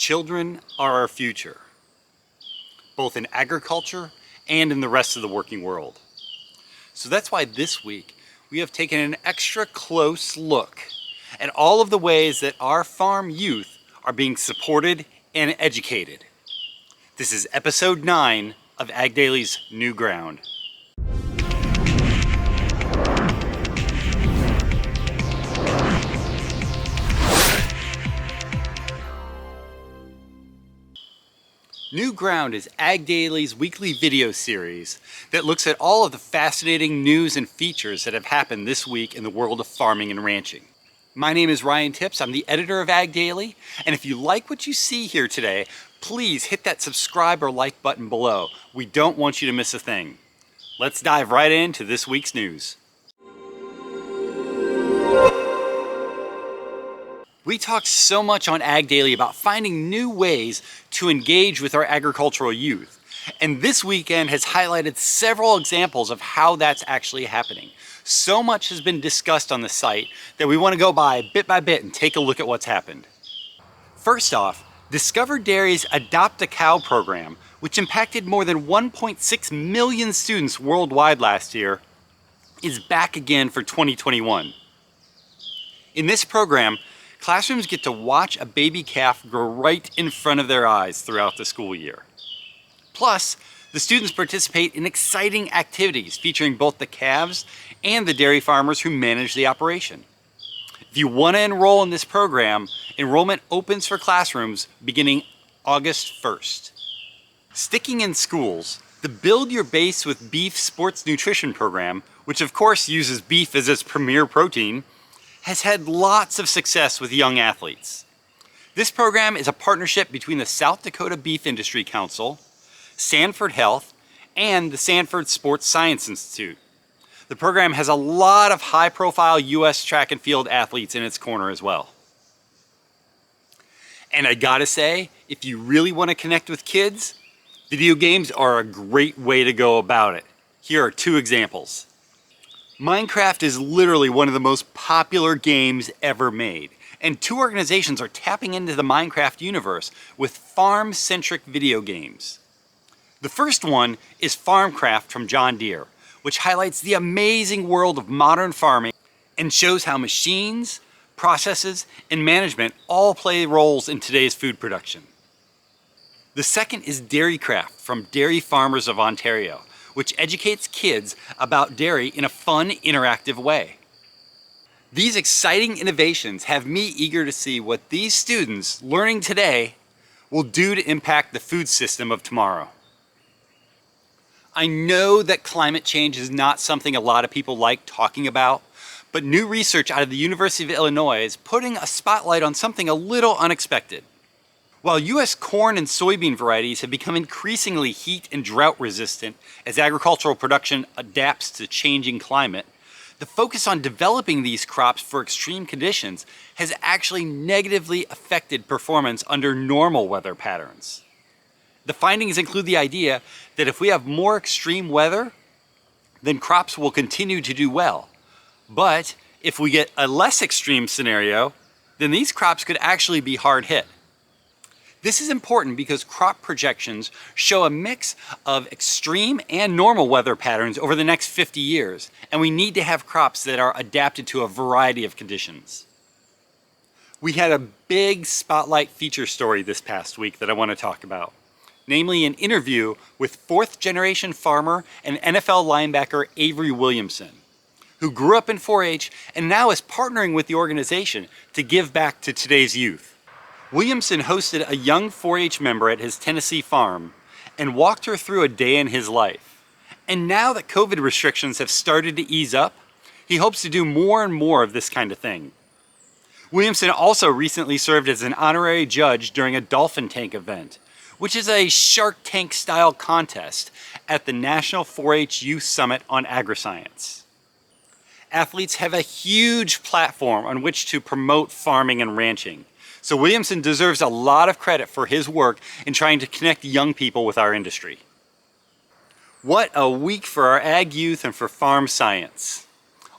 Children are our future, both in agriculture and in the rest of the working world. So that's why this week we have taken an extra close look at all of the ways that our farm youth are being supported and educated. This is episode 9 of AGDAILY's New Ground. New Ground is AGDAILY's weekly video series that looks at all of the fascinating news and features that have happened this week in the world of farming and ranching. My name is Ryan Tips, I'm the editor of AGDAILY, and if you like what you see here today, please hit that subscribe or like button below. We don't want you to miss a thing. Let's dive right into this week's news. We talk so much on AGDAILY about finding new ways to engage with our agricultural youth. And this weekend has highlighted several examples of how that's actually happening. So much has been discussed on the site that we want to go by bit and take a look at what's happened. First off, Discover Dairy's Adopt a Cow program, which impacted more than 1.6 million students worldwide last year, is back again for 2021. In this program, classrooms get to watch a baby calf grow right in front of their eyes throughout the school year. Plus, the students participate in exciting activities featuring both the calves and the dairy farmers who manage the operation. If you want to enroll in this program, enrollment opens for classrooms beginning August 1st. Sticking in schools, the Build Your Base with Beef Sports Nutrition program, which of course uses beef as its premier protein, has had lots of success with young athletes. This program is a partnership between the South Dakota Beef Industry Council, Sanford Health, and the Sanford Sports Science Institute. The program has a lot of high-profile U.S. track and field athletes in its corner as well. And I gotta say, if you really want to connect with kids, video games are a great way to go about it. Here are 2 examples. Minecraft is literally one of the most popular games ever made, and 2 organizations are tapping into the Minecraft universe with farm-centric video games. The first one is Farmcraft from John Deere, which highlights the amazing world of modern farming and shows how machines, processes, and management all play roles in today's food production. The second is Dairycraft from Dairy Farmers of Ontario, which educates kids about dairy in a fun, interactive way. These exciting innovations have me eager to see what these students learning today will do to impact the food system of tomorrow. I know that climate change is not something a lot of people like talking about, but new research out of the University of Illinois is putting a spotlight on something a little unexpected. While U.S. corn and soybean varieties have become increasingly heat and drought resistant as agricultural production adapts to changing climate, the focus on developing these crops for extreme conditions has actually negatively affected performance under normal weather patterns. The findings include the idea that if we have more extreme weather, then crops will continue to do well. But if we get a less extreme scenario, then these crops could actually be hard hit. This is important because crop projections show a mix of extreme and normal weather patterns over the next 50 years, and we need to have crops that are adapted to a variety of conditions. We had a big spotlight feature story this past week that I want to talk about, namely an interview with 4th-generation farmer and NFL linebacker Avery Williamson, who grew up in 4-H and now is partnering with the organization to give back to today's youth. Williamson hosted a young 4-H member at his Tennessee farm and walked her through a day in his life. And now that COVID restrictions have started to ease up, he hopes to do more and more of this kind of thing. Williamson also recently served as an honorary judge during a dolphin tank event, which is a Shark Tank style contest at the National 4-H Youth Summit on Agriscience. Athletes have a huge platform on which to promote farming and ranching, so Williamson deserves a lot of credit for his work in trying to connect young people with our industry. What a week for our ag youth and for farm science.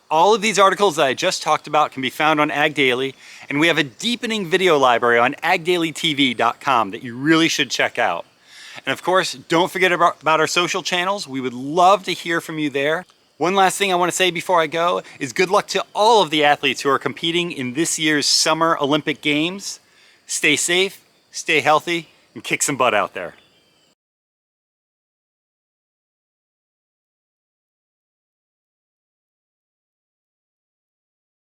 All of these articles that I just talked about can be found on AGDAILY, and we have a deepening video library on agdailytv.com that you really should check out. And of course, don't forget about our social channels. We would love to hear from you there. One last thing I want to say before I go is good luck to all of the athletes who are competing in this year's Summer Olympic Games. Stay safe, stay healthy, and kick some butt out there.